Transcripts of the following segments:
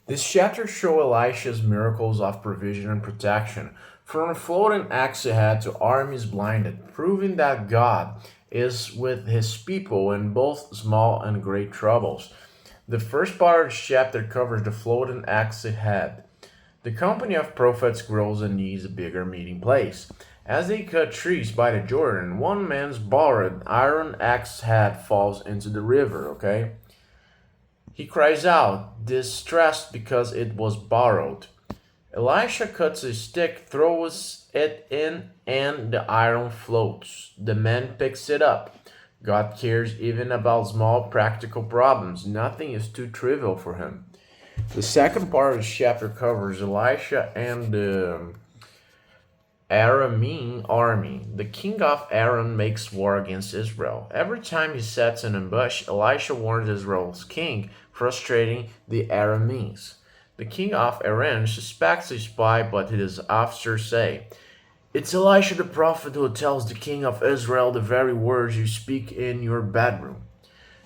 This chapter shows Elisha's miracles of provision and protection, from a floating axe ahead to armies blinded, proving that God is with his people in both small and great troubles. The first part of the chapter covers the floating axe ahead. The company of prophets grows and needs a bigger meeting place. As they cut trees by the Jordan, one man's borrowed iron axe head falls into the river, okay? He cries out, distressed because it was borrowed. Elisha cuts a stick, throws it in, and the iron floats. The man picks it up. God cares even about small practical problems. Nothing is too trivial for him. The second part of the chapter covers Elisha and the Aramean army. The king of Aram makes war against Israel. Every time he sets an ambush, Elisha warns Israel's king, frustrating the Arameans. The king of Aram suspects a spy, but his officers say, "It's Elisha the prophet who tells the king of Israel the very words you speak in your bedroom."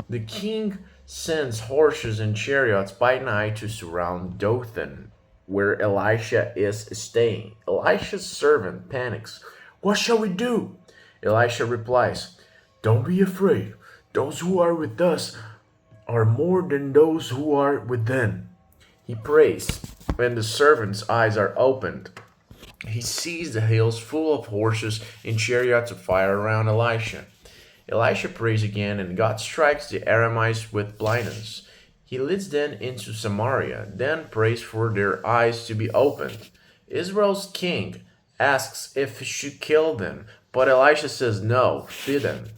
The king sends horses and chariots by night to surround Dothan, where Elisha is staying. Elisha's servant panics. "What shall we do?" Elisha replies, "Don't be afraid. Those who are with us are more than those who are within." He prays, and the servant's eyes are opened. He sees the hills full of horses and chariots of fire around Elisha. Elisha prays again, and God strikes the Aramites with blindness. He leads them into Samaria, then prays for their eyes to be opened. Israel's king asks if he should kill them, but Elisha says no, feed them.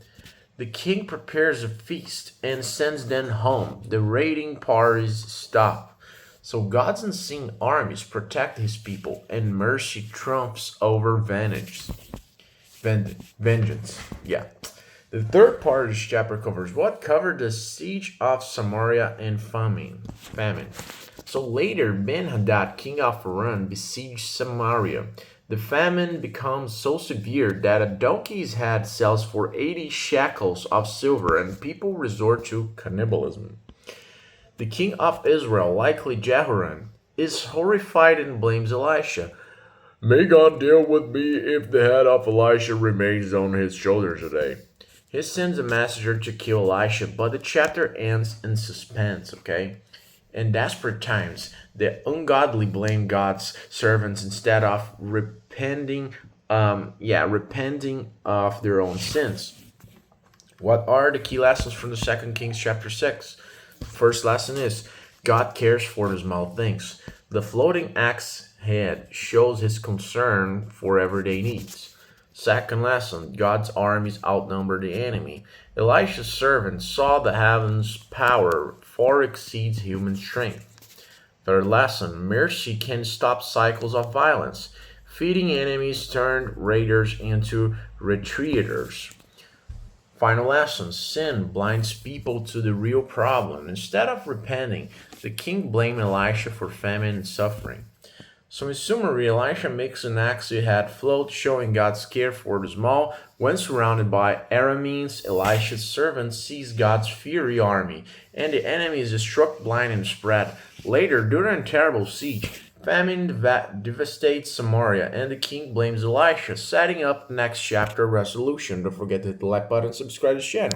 The king prepares a feast and sends them home. The raiding parties stop. So God's unseen armies protect his people, and mercy trumps over vengeance. Yeah. The third part of this chapter covers what covered the siege of Samaria and famine. So later, Ben-Hadad, king of Aram, besieged Samaria. The famine becomes so severe that a donkey's head sells for 80 shekels of silver, and people resort to cannibalism. The king of Israel, likely Jehoram, is horrified and blames Elisha. "May God deal with me if the head of Elisha remains on his shoulders today." He sends a messenger to kill Elisha, but the chapter ends in suspense, okay? In desperate times, the ungodly blame God's servants instead of repenting of their own sins. What are the key lessons from the Second Kings chapter 6? First lesson is God cares for the small things. The floating axe head shows his concern for everyday needs. Second lesson, God's armies outnumber the enemy. Elisha's servant saw the heavens' power far exceeds human strength. Third lesson, mercy can stop cycles of violence. Feeding enemies turned raiders into retreaters. Final lesson, sin blinds people to the real problem. Instead of repenting, the king blamed Elisha for famine and suffering. So in summary, Elisha makes an axe head float, showing God's care for the small. When surrounded by Arameans, Elisha's servant sees God's fiery army, and the enemy is struck blind and spread. Later, during a terrible siege, famine devastates Samaria, and the king blames Elisha, setting up the next chapter resolution. Don't forget to hit the like button and subscribe to the channel.